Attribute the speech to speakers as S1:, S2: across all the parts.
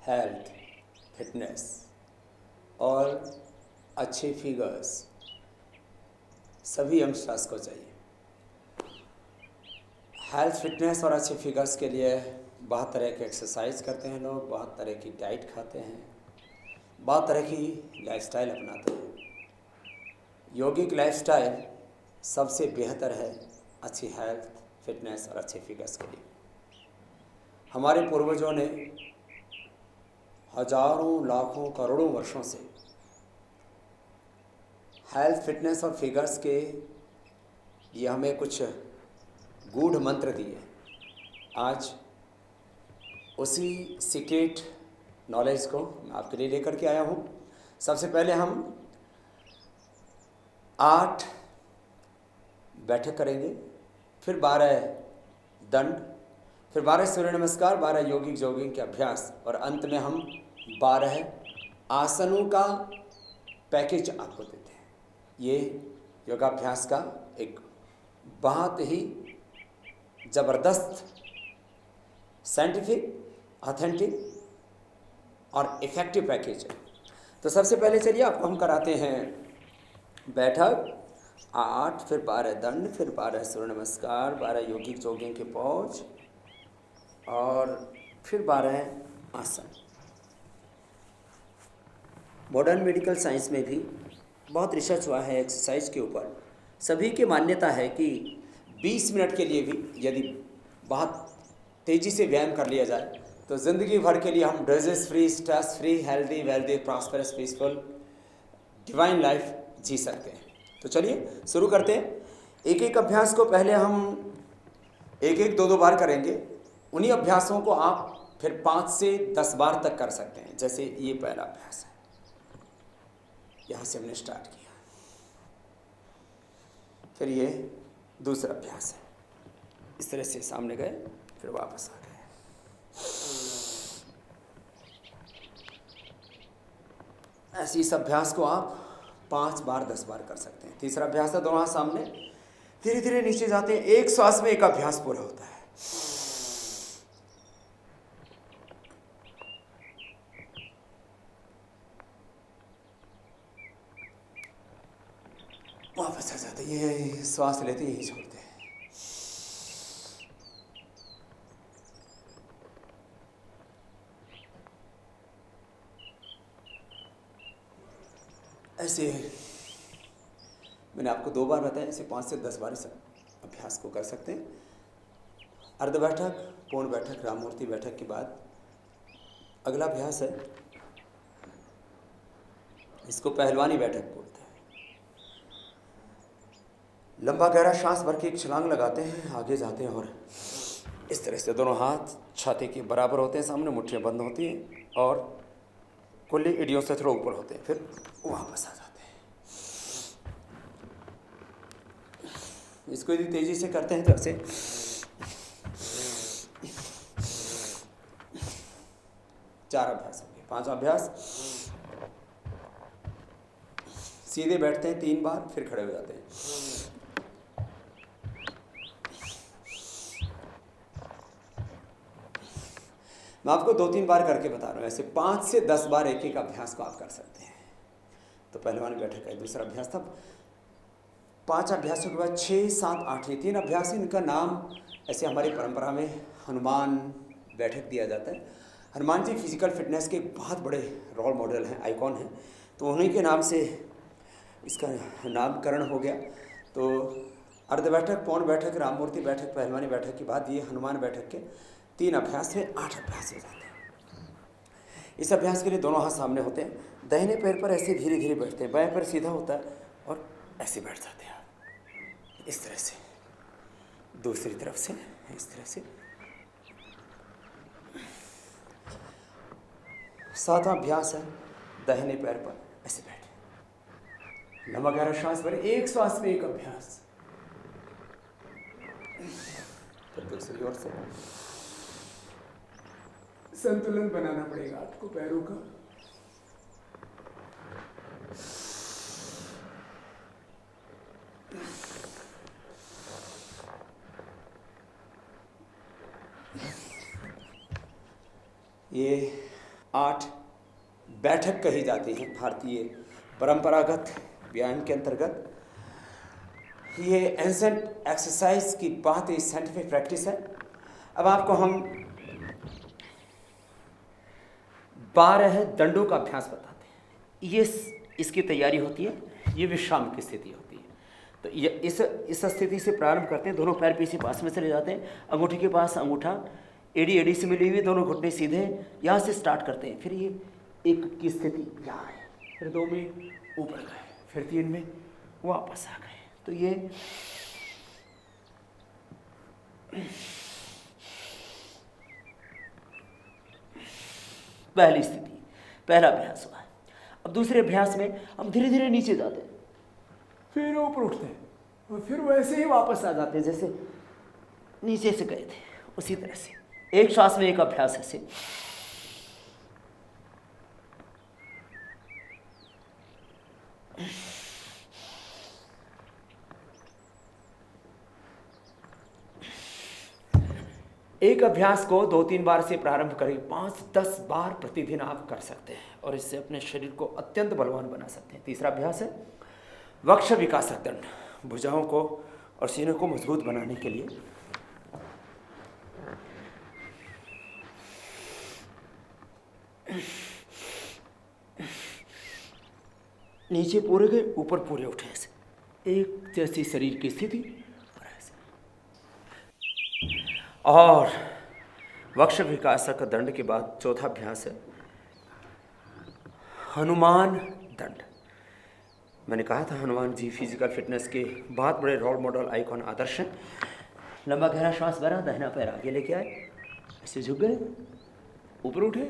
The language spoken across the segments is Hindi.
S1: हेल्थ, फिटनेस और अच्छे फिगर्स सभी यंगस्टर्स को चाहिए। हेल्थ, फिटनेस और अच्छे फिगर्स के लिए बहुत तरह के एक्सरसाइज करते हैं लोग, बहुत तरह की डाइट खाते हैं, बहुत तरह की लाइफस्टाइल अपनाते हैं। यौगिक लाइफस्टाइल सबसे बेहतर है अच्छी हेल्थ, फिटनेस और अच्छे फिगर्स के लिए। हमारे पूर्वजों ने हजारों, लाखों, करोड़ों वर्षों से हेल्थ, फिटनेस और फिगर्स के ये हमें कुछ गूढ़ मंत्र दिए। आज उसी सीक्रेट नॉलेज को मैं आपके लिए लेकर के आया हूँ। सबसे पहले हम 8 बैठक करेंगे, फिर 12 दंड, फिर 12 सूर्य नमस्कार, 12 यौगिक जॉगिंग के अभ्यास और अंत में हम 12 आसनों का पैकेज आपको देते हैं। ये योगाभ्यास का एक बहुत ही ज़बरदस्त, साइंटिफिक, ऑथेंटिक और इफ़ेक्टिव पैकेज है। तो सबसे पहले चलिए आपको हम कराते हैं बैठक 8, फिर 12 दंड, फिर 12 सूर्य नमस्कार, 12 यौगिक जॉगिंग के पॉज और फिर 12 आसन। मॉडर्न मेडिकल साइंस में भी बहुत रिसर्च हुआ है एक्सरसाइज के ऊपर। सभी की मान्यता है कि 20 मिनट के लिए भी यदि बहुत तेज़ी से व्यायाम कर लिया जाए तो ज़िंदगी भर के लिए हम disease free, stress free, healthy, wealthy, prosperous, peaceful, divine life जी सकते हैं। तो चलिए शुरू करते हैं। एक एक अभ्यास को पहले हम 1-1, 2-2 बार करेंगे। उन्हीं अभ्यासों को आप फिर 5 से 10 बार तक कर सकते हैं। जैसे ये पहला अभ्यास है, यहाँ से हमने स्टार्ट किया। फिर ये दूसरा अभ्यास है, इस तरह से सामने गए फिर वापस आ गए। ऐसे इस अभ्यास को आप 5 बार 10 बार कर सकते हैं। तीसरा अभ्यास है, दोनों हाथ सामने, धीरे धीरे नीचे जाते हैं। एक श्वास में एक अभ्यास पूरा होता है। वापस आ जाते हैं, ये श्वास लेते यही छोड़ते हैं। ऐसे मैंने आपको 2 बार बताया, ऐसे 5 से 10 बार इस अभ्यास को कर सकते हैं। अर्ध बैठक, पूर्ण बैठक, राममूर्ति बैठक के बाद अगला अभ्यास है, इसको पहलवानी बैठक बोलते हैं। लंबा गहरा सांस भर के एक छलांग लगाते हैं, आगे जाते हैं और इस तरह से दोनों हाथ छाती के बराबर होते हैं, सामने मुट्ठियाँ बंद होती हैं और कुल्ली एड़ियों से थोड़ा ऊपर होते हैं, फिर वापस आ जाते हैं। इसको यदि तेजी से करते हैं तो ऐसे 4 अभ्यास होंगे। 5 अभ्यास, सीधे बैठते हैं 3 बार, फिर खड़े हो जाते हैं। मैं आपको 2-3 बार करके बता रहा हूँ, ऐसे 5 से 10 बार एक एक अभ्यास को आप कर सकते हैं। तो पहलवानी बैठक का दूसरा अभ्यास था। 5 अभ्यासों के बाद 6, 7, 8 ये 3 अभ्यास हैं। इनका नाम ऐसे हमारी परंपरा में हनुमान बैठक दिया जाता है। हनुमान जी फिजिकल फिटनेस के एक बहुत बड़े रोल मॉडल हैं, आइकॉन हैं, तो उन्हीं के नाम से इसका नामकरण हो गया। तो अर्ध बैठक, पूर्ण बैठक, राममूर्ति बैठक, पहलवानी बैठक के बाद ये हनुमान बैठक के 3 अभ्यास में 8 अभ्यास हो जाते हैं। इस अभ्यास के लिए दोनों हाथ सामने होते हैं, दाहिने पैर पर ऐसे धीरे धीरे बैठते हैं, बाएं पैर सीधा होता है और ऐसे बैठ जाते हैं आप, इस तरह से। दूसरी तरफ से इस तरह से। 7वां अभ्यास है, दाहिने पैर पर ऐसे बैठे, लंबा गहरा श्वास भरे, एक श्वास में एक अभ्यास। फिर दूसरी ओर से संतुलन बनाना पड़ेगा आपको पैरों का। ये 8 बैठक कही जाती है भारतीय परंपरागत व्यायाम के अंतर्गत। ये एंसेंट एक्सरसाइज की बहुत ही साइंटिफिक प्रैक्टिस है। अब आपको हम 12 दंडों का अभ्यास बताते हैं। ये इसकी तैयारी होती है, ये विश्राम की स्थिति होती है। तो ये इस स्थिति से प्रारंभ करते हैं। दोनों पैर पीछे पास में चले जाते हैं, अंगूठे के पास अंगूठा, एड़ी एड़ी से मिली हुई, दोनों घुटने सीधे, यहाँ से स्टार्ट करते हैं। फिर ये 1 की स्थिति यहाँ है, फिर 2 में ऊपर गए, फिर 3 में वापस आ गए। तो ये पहली स्थिति, पहला अभ्यास हुआ है। अब दूसरे अभ्यास में हम धीरे धीरे नीचे जाते हैं, फिर ऊपर उठते हैं और फिर वैसे ही वापस आ जाते हैं जैसे नीचे से गए थे, उसी तरह से एक श्वास में एक अभ्यास ऐसे। एक अभ्यास को 2-3 बार से प्रारंभ करें, 5-10 बार प्रतिदिन आप कर सकते हैं और इससे अपने शरीर को अत्यंत बलवान बना सकते हैं। तीसरा अभ्यास है वक्ष विकासक दंड, भुजाओं को और सीने को मजबूत बनाने के लिए। नीचे पूरे गए, ऊपर पूरे उठे, ऐसे एक जैसी शरीर की स्थिति। और वक्ष विकासक दंड के बाद चौथा अभ्यास है हनुमान दंड। मैंने कहा था हनुमान जी फिजिकल फिटनेस के बहुत बड़े रोल मॉडल, आइकॉन, आदर्श हैं। लंबा गहरा श्वास भरा, दाहिना पैर आगे लेके आए, ऐसे झुक गए, ऊपर उठे,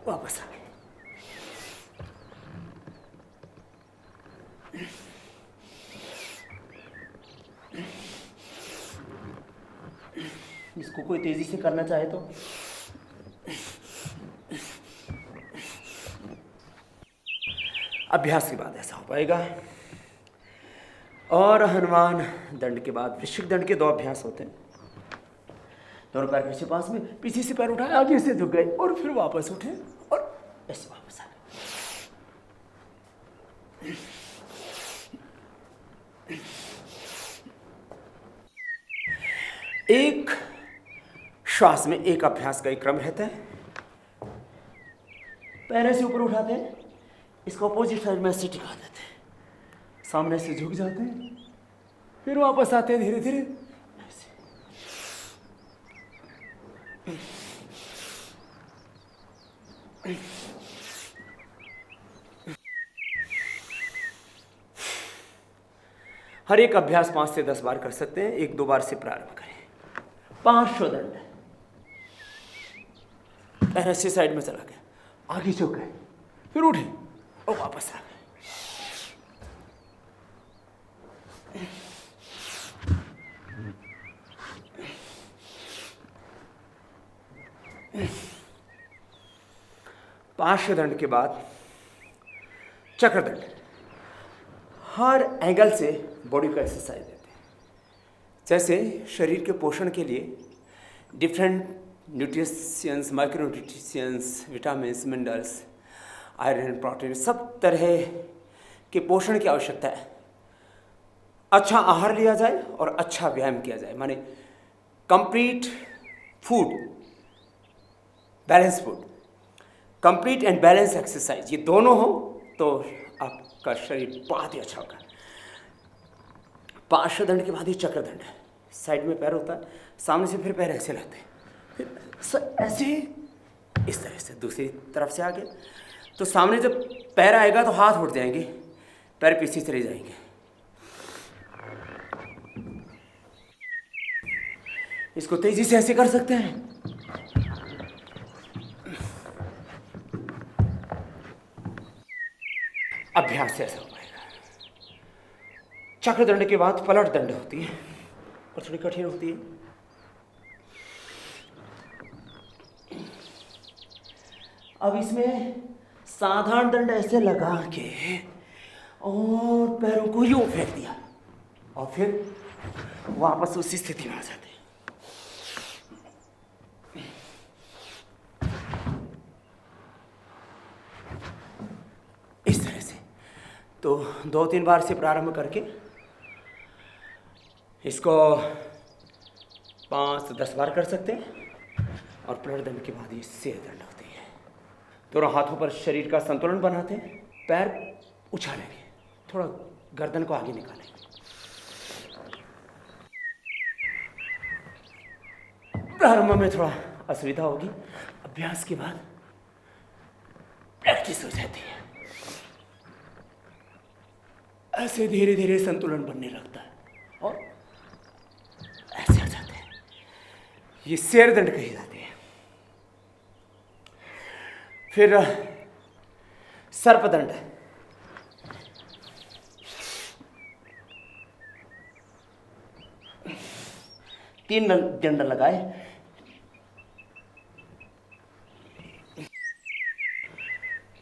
S1: वापस आ गए। इसको कोई तेजी से करना चाहे तो अभ्यास के बाद ऐसा हो पाएगा। और हनुमान दंड के बाद वृश्चिक दंड के 2 अभ्यास होते हैं। दोनों पैर पीछे पास में, पीछे से पैर उठाए, आगे से झुक गए और फिर वापस उठे और ऐसे वापस आ गए। एक श्वास में एक अभ्यास का एक क्रम रहता है। पैर से ऊपर उठाते हैं, इसको अपोजिट साइड में ऐसे टिका देते हैं, सामने से झुक जाते हैं, फिर वापस आते हैं धीरे धीरे ऐसे। हर एक अभ्यास 5 से 10 बार कर सकते हैं। 1-2 बार से प्रारंभ करें। 5 दंड, पैर ऐसे साइड में चला गया, आगे झुक गए, फिर उठे और वापस आ गए। पार्श्वदंड के बाद चक्रदंड। हर एंगल से बॉडी को एक्सरसाइज देते हैं। जैसे शरीर के पोषण के लिए different nutritions, micro nutritions, vitamins, minerals, iron, protein, सब तरह के पोषण की आवश्यकता है। अच्छा आहार लिया जाए और अच्छा व्यायाम किया जाए, माने complete food, balance food, complete and balance exercise, ये दोनों हो तो आपका शरीर बहुत ही अच्छा होगा। पार्श्वदंड के बाद ही चक्रदंड है। साइड में पैर होता है, सामने से फिर पैर ऐसे लाते हैं, फिर ऐसे इस तरह से दूसरी तरफ से आगे। तो सामने जब पैर आएगा तो हाथ उठ जाएंगे, पैर पीछे चले जाएंगे। इसको तेजी से ऐसे कर सकते हैं। अभ्यास से ऐसा हो पाएगा। चक्रदंड के बाद पलट दंड होती है और थोड़ी कठिन होती है। अब इसमें साधारण दंड ऐसे लगा के और पैरों को यूं फेंक दिया और फिर वापस उसी स्थिति में आ जाते हैं। तो 2-3 बार से प्रारंभ करके इसको 5 से 10 बार कर सकते हैं। और पुनर्दंड के बाद ये सिर दंड होती है। दोनों हाथों पर शरीर का संतुलन बनाते हैं, पैर उछालेंगे, थोड़ा गर्दन को आगे निकालेंगे। प्रारंभ में थोड़ा असुविधा होगी, अभ्यास के बाद प्रैक्टिस हो जाती है। ऐसे धीरे धीरे संतुलन बनने लगता है और ऐसे आ जाते हैं। ये शेर दंड कही जाती है। फिर सर्पदंड, तीन दंड लगाए,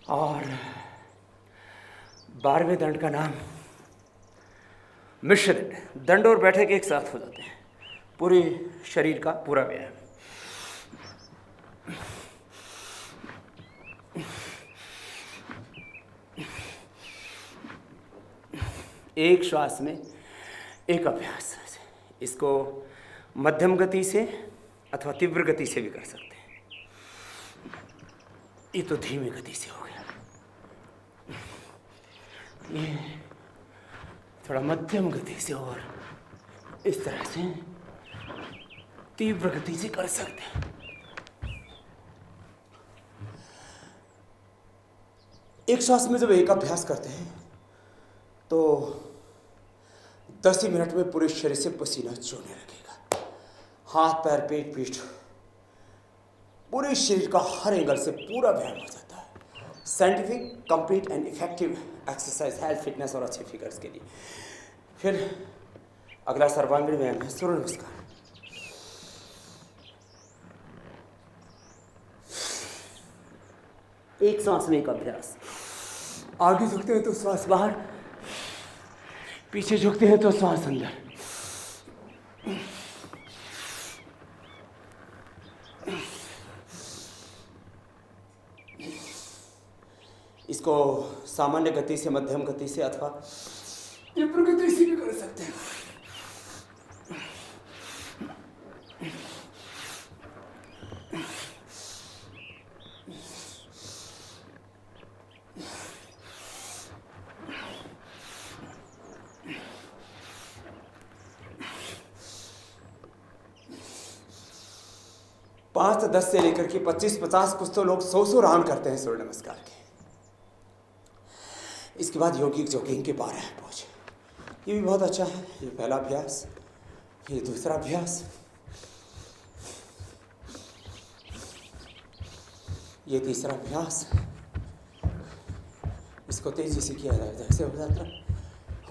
S1: और 12वें दंड का नाम मिश्र दंड। दंड और बैठक एक साथ हो जाते हैं, पूरे शरीर का पूरा व्यायाम। एक श्वास में एक अभ्यास। इसको मध्यम गति से अथवा तीव्र गति से भी कर सकते हैं। ये तो धीमी गति से हो गया, ये थोड़ा मध्यम गति से और इस तरह से तीव्र गति से कर सकते हैं। एक श्वास में जब एक अभ्यास करते हैं तो 10 ही मिनट में पूरे शरीर से पसीना चूने लगेगा। हाथ पैर पेट पीठ पूरे शरीर का हर एंगल से पूरा व्यायाम हो जाता है। Scientific, complete and effective exercise health, fitness और अच्छे फिगर्स के लिए। फिर अगला सर्वांगीण व्यायाम है सूर्य नमस्कार। एक सांस में एक अभ्यास। आगे झुकते हैं तो श्वास बाहर, पीछे झुकते हैं तो श्वास अंदर। इसको सामान्य गति से, मध्यम गति से अथवा तीव्र गति से भी कर सकते हैं। पाँच से 10 से लेकर के 25-50 कुछ तो लोग 100 राउंड करते हैं सूर्य नमस्कार के। इसके बाद योगिक जॉगिंग के 12 पोज, ये भी बहुत अच्छा है। ये पहला अभ्यास, ये दूसरा अभ्यास, ये तीसरा अभ्यास। इसको तेजी से किया जाए तो ऐसे हो जाता है।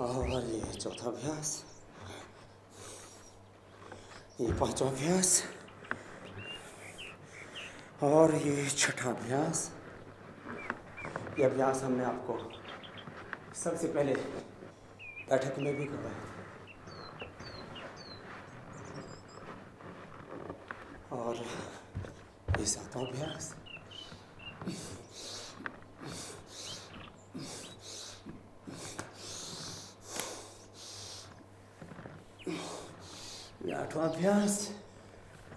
S1: और ये चौथा अभ्यास, ये पांचवा अभ्यास, और ये छठा अभ्यास। ये अभ्यास हमने आपको सबसे पहले बैठक में भी करवाया, और ये सातवां अभ्यास। ये 8वां अभ्यास,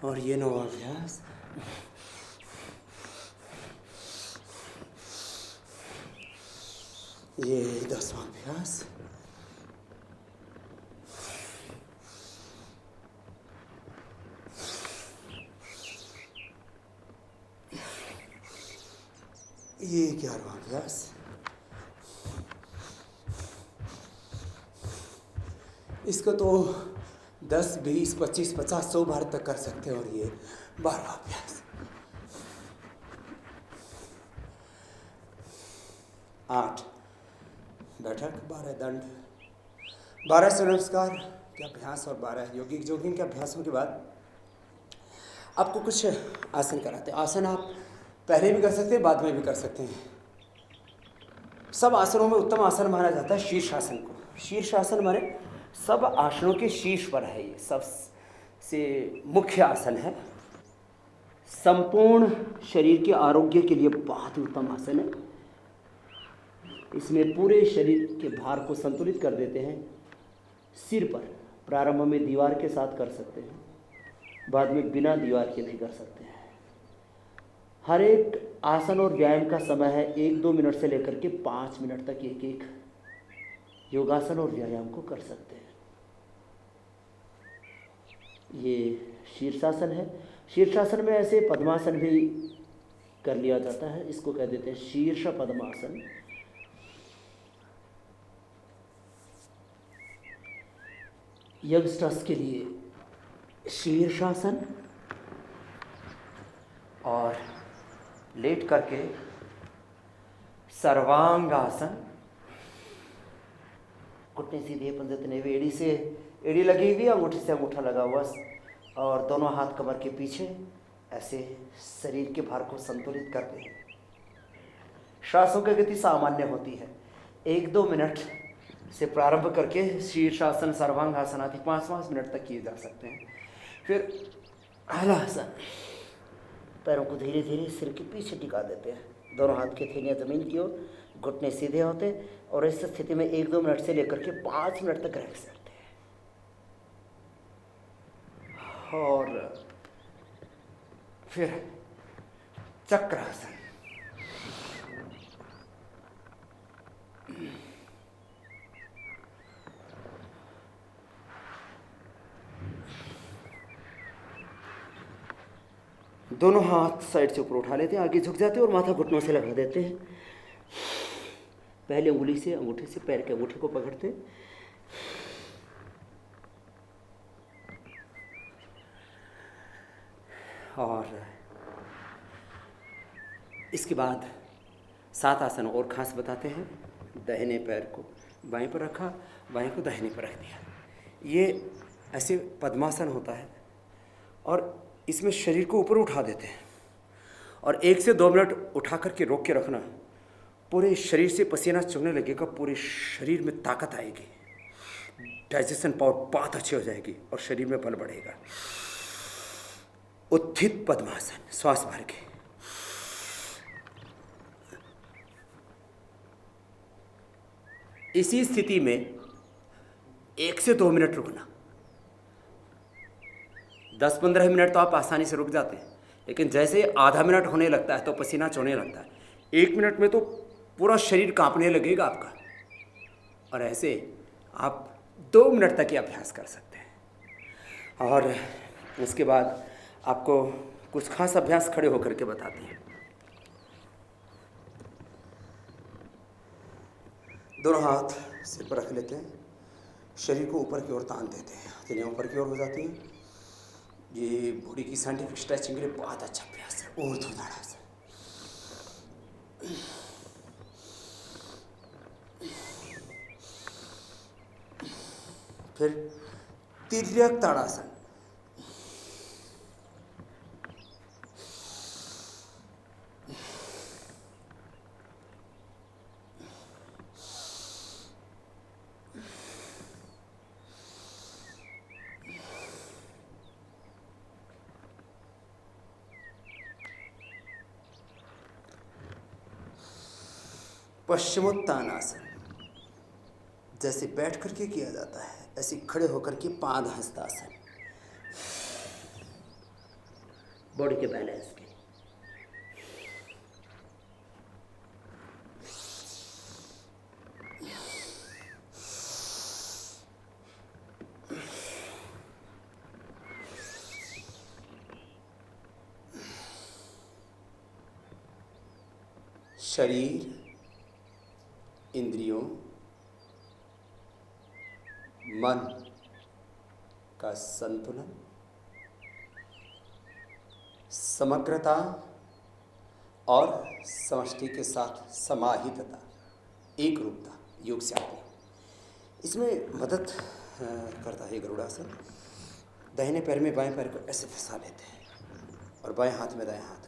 S1: और ये 9वां अभ्यास। ये 10वां अभ्यास। ये 11वां अभ्यास। इसको तो 10, 20, 25, 50, 100 बार तक कर सकते हैं। और ये 12वां अभ्यास। 8 बैठक, 12 दंड, 12 सूर्य नमस्कार के अभ्यास और 12 योगिक जॉगिंग के अभ्यासों के बाद आपको कुछ आसन कराते हैं। आसन आप पहले भी कर सकते हैं, बाद में भी कर सकते हैं। सब आसनों में उत्तम आसन माना जाता है शीर्षासन को। शीर्षासन माने सब आसनों के शीर्ष पर है। ये सबसे मुख्य आसन है, संपूर्ण शरीर के आरोग्य के लिए बहुत उत्तम आसन है।
S2: इसमें पूरे शरीर के भार को संतुलित कर देते हैं। सिर पर प्रारंभ में दीवार के साथ कर सकते हैं, बाद में बिना दीवार के भी कर सकते हैं। हर एक आसन और व्यायाम का समय है 1-2 मिनट से लेकर के 5 मिनट तक एक एक योगासन और व्यायाम को कर सकते हैं। ये शीर्षासन है। शीर्षासन में ऐसे पद्मासन भी कर लिया जाता है, इसको कह देते हैं शीर्ष पद्मासन। यंगस्टर्स के लिए शीर्षासन और लेट करके सर्वांगासन। घुटने सीधे, पंजे तने हुए, एड़ी से एड़ी लगी हुई, अंगूठे से अंगूठा लगा हुआ, और दोनों हाथ कमर के पीछे, ऐसे शरीर के भार को संतुलित करते हैं। श्वासों की गति सामान्य होती है। 1-2 मिनट से प्रारंभ करके शीर्षासन, सर्वांगासन आदि 5-5 मिनट तक किए जा सकते हैं। फिर हलासन, पैरों को धीरे धीरे सिर के पीछे टिका देते हैं, दोनों हाथ की थैलियाँ जमीन की ओर, घुटने सीधे होते, और इस स्थिति में 1-2 मिनट से लेकर के 5 मिनट तक रह सकते हैं। और फिर चक्रासन। दोनों हाथ साइड से ऊपर उठा लेते हैं, आगे झुक जाते हैं और माथा घुटनों से लगा देते हैं। पहले उंगली से, अंगूठे से पैर के अंगूठे को पकड़ते हैं, और इसके बाद 7 आसन और खास बताते हैं। दाहिने पैर को बाएं पर रखा, बाएं को दाहिने पर रख दिया। ये ऐसे पद्मासन होता है, और इसमें शरीर को ऊपर उठा देते हैं, और 1 से 2 मिनट उठा करके रोक के रखना। पूरे शरीर से पसीना चुभने लगेगा, पूरे शरीर में ताकत आएगी, डाइजेशन पावर बहुत अच्छी हो जाएगी, और शरीर में बल बढ़ेगा। उत्थित पद्मासन, श्वास भर के। इसी स्थिति में 1 से 2 मिनट रुकना। 10-15 मिनट तो आप आसानी से रुक जाते हैं, लेकिन जैसे आधा मिनट होने लगता है तो पसीना छोड़ने लगता है। 1 मिनट में तो पूरा शरीर कांपने लगेगा आपका, और ऐसे आप 2 मिनट तक ही अभ्यास कर सकते हैं। और उसके बाद आपको कुछ खास अभ्यास खड़े होकर के बताते हैं। दोनों हाथ सिर पर रख लेते हैं, शरीर को ऊपर की ओर तान देते हैं, हथेलियाँ ऊपर की ओर हो जाती हैं। ये बॉडी की साइंटिफिक स्ट्रेचिंग के लिए बहुत अच्छा अभ्यास है, ऊर्ध्वताड़ासन। फिर तिर्यक ताड़ासन। पश्चिमोत्तानासन, जैसे बैठ करके किया जाता है, ऐसे खड़े होकर के पादहस्तासन, बॉडी के बैलेंस के। शरीर, इंद्रियों, मन का संतुलन, समग्रता और समष्टि के साथ समाहितता, एक रूपता योग से आती है। इसमें मदद करता है गरुड़ासन। दाहिने पैर में बाएं पैर को ऐसे फंसा लेते हैं, और बाएं हाथ में दाएं हाथ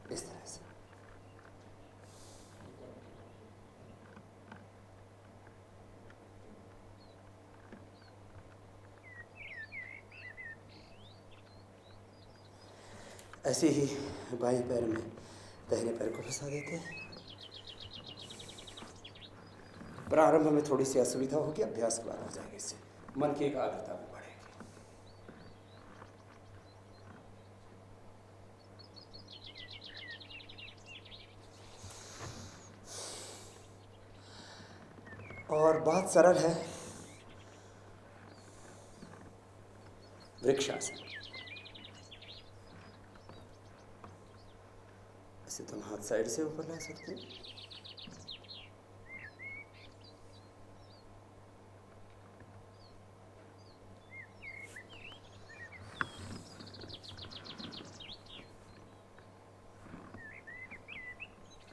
S2: को इस तरह से। ऐसे ही बाएं पैर में दाहिने पैर को फंसा देते हैं,
S1: प्रारंभ में थोड़ी सी असुविधा होगी, अभ्यास के बाद हो जाएगी, इससे मन की एकाग्रता भी बढ़ेगी। और बात सरल है। वृक्षासन, ऐसे तुम हाथ साइड से ऊपर ला सकते हैं।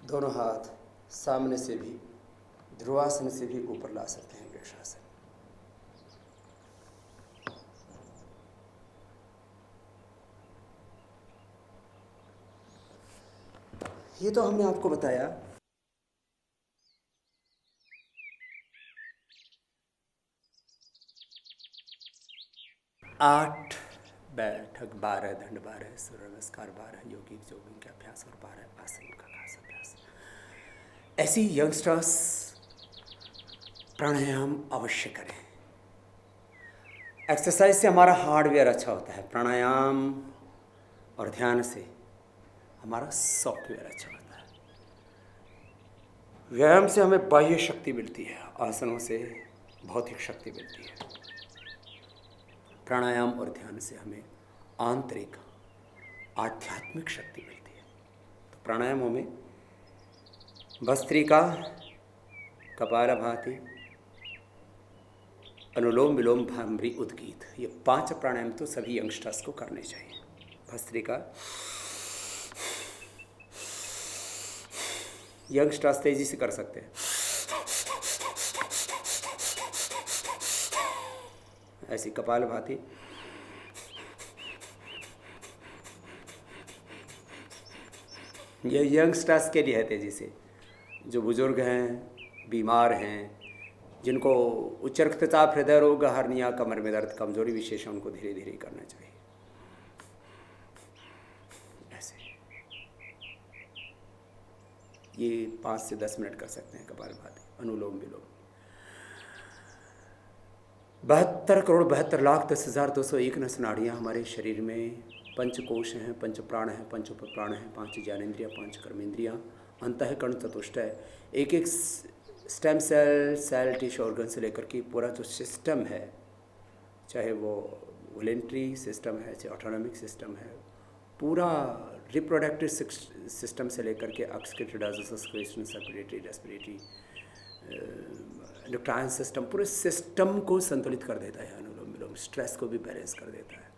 S1: दोनों हाथ सामने से भी, ध्रुवासन से भी ऊपर ला सकते हैं वृक्षासन। ये तो हमने आपको बताया। आठ बैठक, 12 दंड, 12 सूर्य नमस्कार, 12 योगिक जोगिंग के अभ्यास और 12 आसन का खास अभ्यास। ऐसी यंगस्टर्स प्राणायाम अवश्य करें। एक्सरसाइज से हमारा हार्डवेयर अच्छा होता है, प्राणायाम और ध्यान से हमारा सॉफ्टवेयर अच्छा होता है। व्यायाम से हमें बाह्य शक्ति मिलती है, आसनों से भौतिक शक्ति मिलती है। प्राणायाम और ध्यान से हमें आंतरिक आध्यात्मिक शक्ति मिलती है। तो प्राणायामों में भस्त्रिका, कपालभाति, अनुलोम विलोम, भ्रामरी, उद्गीत, ये 5 प्राणायाम तो सभी यंगस्टर्स को करने चाहिए। भस्त्रिका, यंगस्टर्स तेजी से कर सकते हैं। ऐसी कपालभाति, ये यंगस्टर्स के लिए है तेजी से। जो बुजुर्ग हैं, बीमार हैं, जिनको उच्च रक्तचाप, हृदय रोग, हर्निया, कमर में दर्द, कमजोरी विशेष है, उनको धीरे धीरे करना चाहिए। ऐसे ये 5 से 10 मिनट कर सकते हैं कपालभाति, अनुलोम विलोम। 72,72,10,201 नस नाड़ियाँ हमारे शरीर में, 5 कोश हैं, 5 प्राण हैं, 5 उपप्राण हैं, 5 ज्ञानेंद्रियाँ, 5 कर्मेंद्रियाँ, अंतःकरण चतुष्टय, एक एक stem cell, cell, tissue, organ से लेकर के पूरा जो सिस्टम है, चाहे वो वॉलेंट्री सिस्टम है, चाहे ऑटोनॉमिक सिस्टम है, पूरा रिप्रोडक्टिव सिस्टम से लेकर के excretory, digestive, circulatory, respiratory, endocrine system, पूरे सिस्टम को संतुलित कर देता है अनुलोम विलोम। स्ट्रेस को भी बैलेंस कर देता है,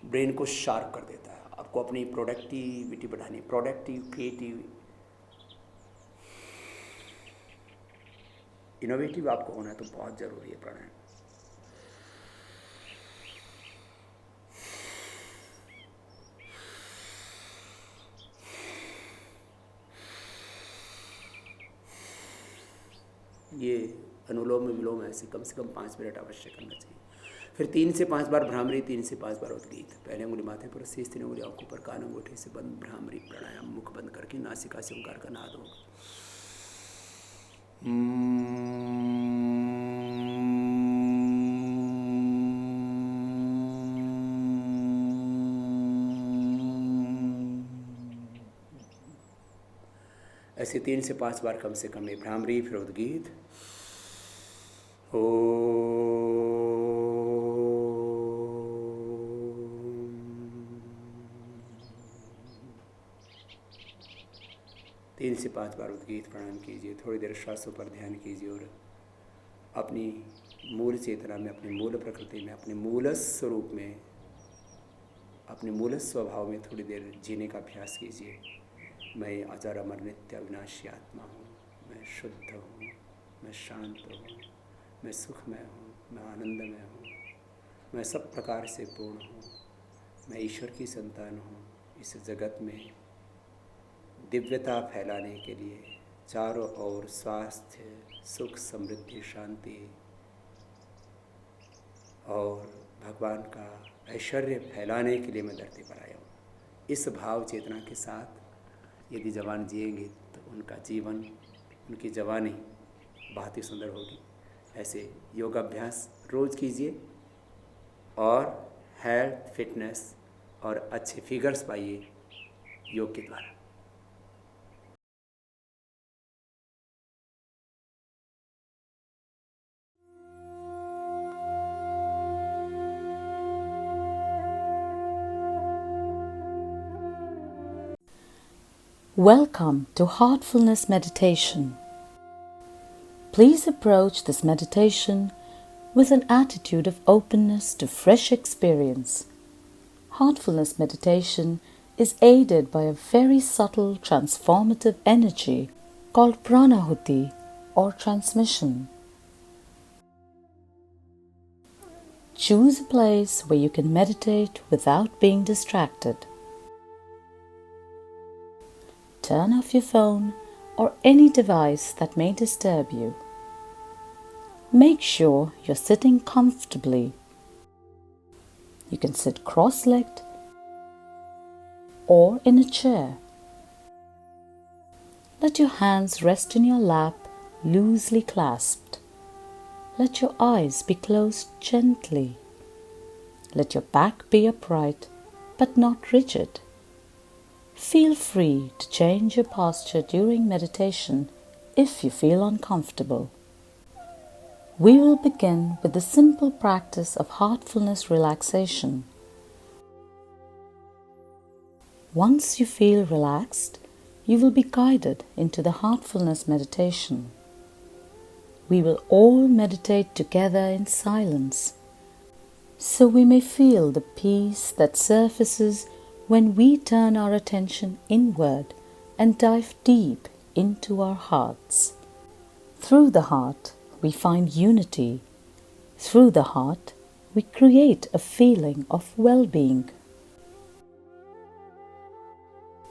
S1: ब्रेन को शार्प कर देता है। आपको अपनी प्रोडक्टिविटी बढ़ानी, प्रोडक्टिव, क्रिएटिव, इनोवेटिव आपको होना है, तो बहुत ज़रूरी है प्राणायाम। ये अनुलोम विलोम ऐसे कम से कम 5 मिनट अवश्य करना चाहिए। फिर 3 से 5 बार भ्रामरी, 3 से 5 बार उद्गीत। पहले उंगली माथे पर, शेष 3 उंगली आंखों पर, कान अंगूठे से बंद, भ्रामरी प्राणायाम, मुख बंद करके नासिका से ओंकार का नाद होगा। ऐसे 3 से 5 बार कम से कम ये भ्रामरी, फिर उद्गीत। ओ 3 से 5 बार उद्गीत प्राणायाम कीजिए। थोड़ी देर श्वासों पर ध्यान कीजिए और अपनी मूल चेतना में, अपनी मूल प्रकृति में, अपने मूल स्वरूप में, अपने मूल स्वभाव में थोड़ी देर जीने का अभ्यास कीजिए। मैं अजर अमर नित्य अविनाशी आत्मा हूँ, मैं शुद्ध हूँ, मैं शांत हूँ, मैं सुखमय हूँ, मैं आनंदमय हूँ, मैं सब प्रकार से पूर्ण हूँ, मैं ईश्वर की संतान हूँ। इस जगत में दिव्यता फैलाने के लिए, चारों ओर स्वास्थ्य, सुख, समृद्धि, शांति और भगवान का ऐश्वर्य फैलाने के लिए मैं धरती पर आया हूँ। इस भाव चेतना के साथ यदि जवान जिएंगे तो उनका जीवन उनकी जवानी बहुत ही सुंदर होगी। ऐसे योगाभ्यास रोज़ कीजिए और हेल्थ, फिटनेस और अच्छे फिगर्स पाइए योग के द्वारा।
S3: Welcome to Heartfulness Meditation. Please approach this meditation with an attitude of openness to fresh experience. Heartfulness meditation is aided by a very subtle transformative energy called pranahuti or transmission. Choose a place where you can meditate without being distracted. Turn off your phone or any device that may disturb you. Make sure you're sitting comfortably. You can sit cross-legged or in a chair. Let your hands rest in your lap, loosely clasped. Let your eyes be closed gently. Let your back be upright but not rigid. Feel free to change your posture during meditation if you feel uncomfortable. We will begin with the simple practice of heartfulness relaxation. Once you feel relaxed, you will be guided into the heartfulness meditation. We will all meditate together in silence, so we may feel the peace that surfaces when we turn our attention inward and dive deep into our hearts. Through the heart, we find unity. Through the heart, we create a feeling of well-being.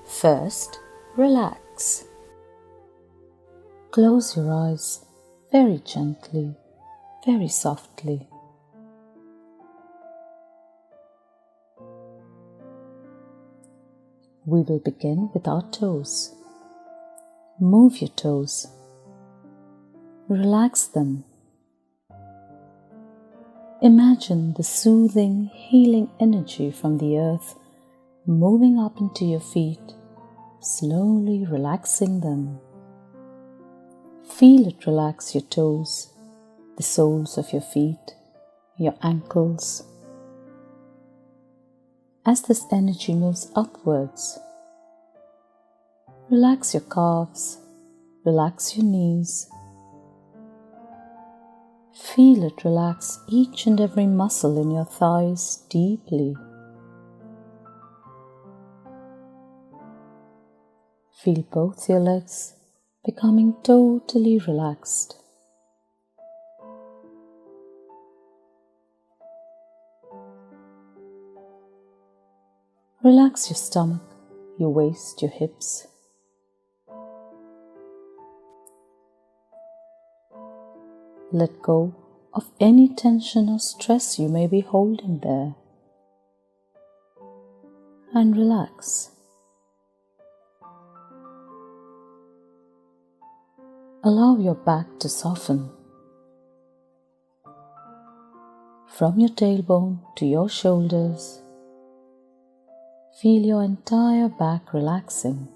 S3: First, relax. Close your eyes very gently, very softly. We will begin with our toes. Move your toes. Relax them. Imagine the soothing, healing energy from the earth moving up into your feet, slowly relaxing them. Feel it relax your toes, the soles of your feet, your ankles. As this energy moves upwards, relax your calves, relax your knees. Feel it relax each and every muscle in your thighs deeply. Feel both your legs becoming totally relaxed. Relax your stomach, your waist, your hips. Let go of any tension or stress you may be holding there. And relax. Allow your back to soften. From your tailbone to your shoulders, feel your entire back relaxing.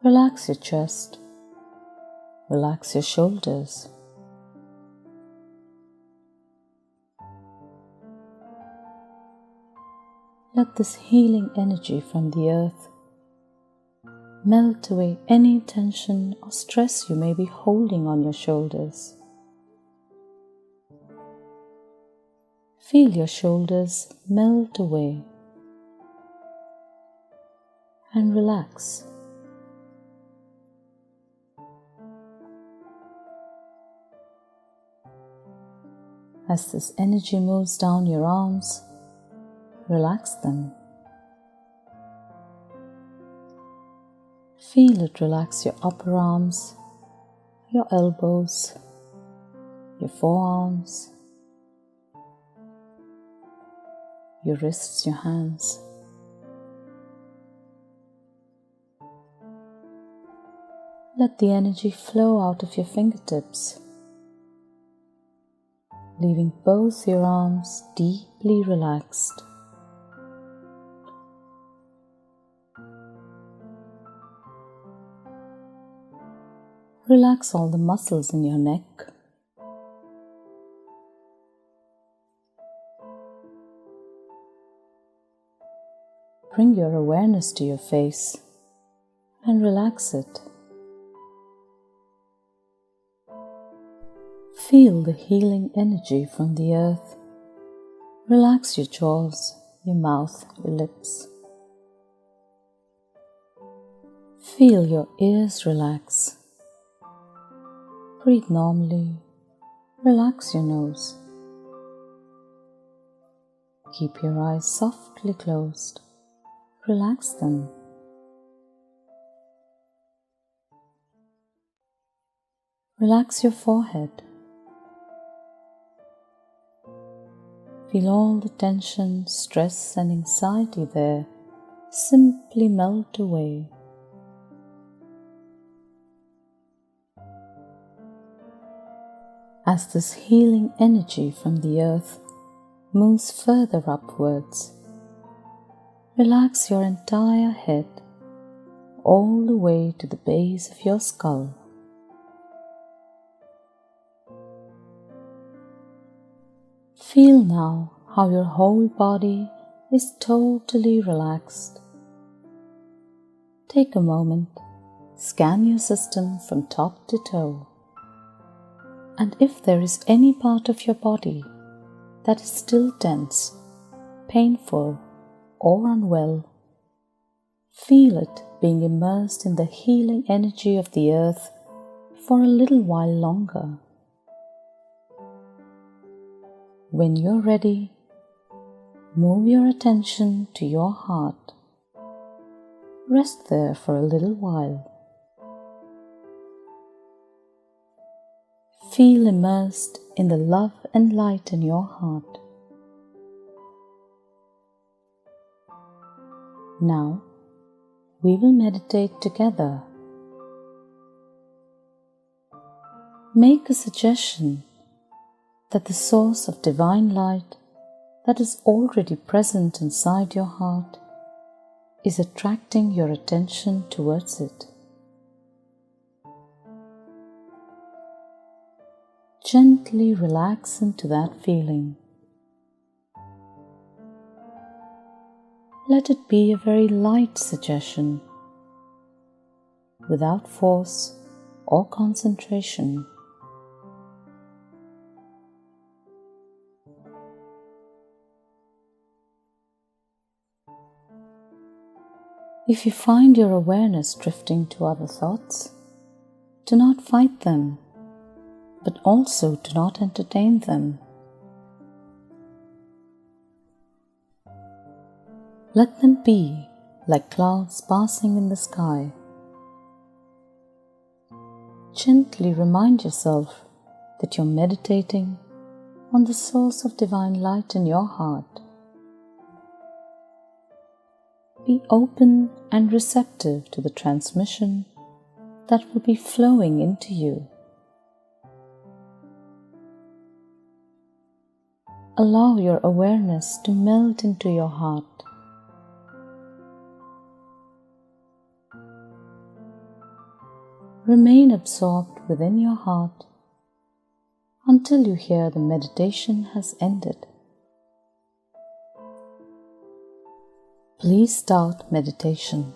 S3: Relax your chest. Relax your shoulders. Let this healing energy from the earth melt away any tension or stress you may be holding on your shoulders. Feel your shoulders melt away and relax. As this energy moves down your arms, relax them. Feel it relax your upper arms, your elbows, your forearms, your wrists, your hands. Let the energy flow out of your fingertips, leaving both your arms deeply relaxed. Relax all the muscles in your neck. Bring your awareness to your face and relax it. Feel the healing energy from the earth. Relax your jaws, your mouth, your lips. Feel your ears relax. Breathe normally. Relax your nose. Keep your eyes softly closed. Relax them. Relax your forehead. Feel all the tension, stress, and anxiety there simply melt away. As this healing energy from the earth moves further upwards, relax your entire head all the way to the base of your skull. Feel now how your whole body is totally relaxed. Take a moment, scan your system from top to toe, and if there is any part of your body that is still tense, painful, or unwell, feel it being immersed in the healing energy of the earth for a little while longer. When you're ready, move your attention to your heart. Rest there for a little while. Feel immersed in the love and light in your heart. Now, we will meditate together. Make a suggestion that the source of divine light that is already present inside your heart is attracting your attention towards it. Gently relax into that feeling. Let it be a very light suggestion, without force or concentration. If you find your awareness drifting to other thoughts, do not fight them, but also do not entertain them. Let them be like clouds passing in the sky. Gently remind yourself that you're meditating on the source of divine light in your heart. Be open and receptive to the transmission that will be flowing into you. Allow your awareness to melt into your heart. Remain absorbed within your heart until you hear the meditation has ended. Please start meditation.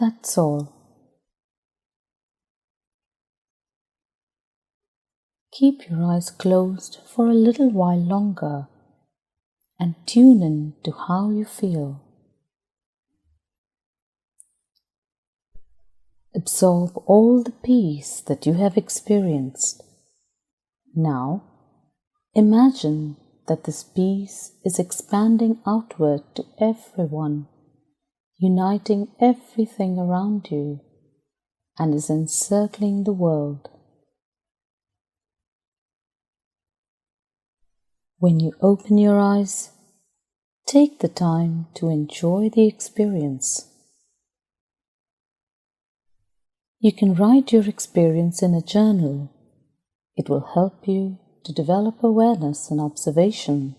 S3: That's all. Keep your eyes closed for a little while longer and tune in to how you feel. Absorb all the peace that you have experienced. Now, imagine that this peace is expanding outward to everyone, uniting everything around you, and is encircling the world. When you open your eyes, take the time to enjoy the experience. You can write your experience in a journal. It will help you to develop awareness and observation.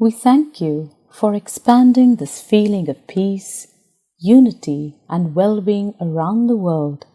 S3: We thank you for expanding this feeling of peace, unity, and well-being around the world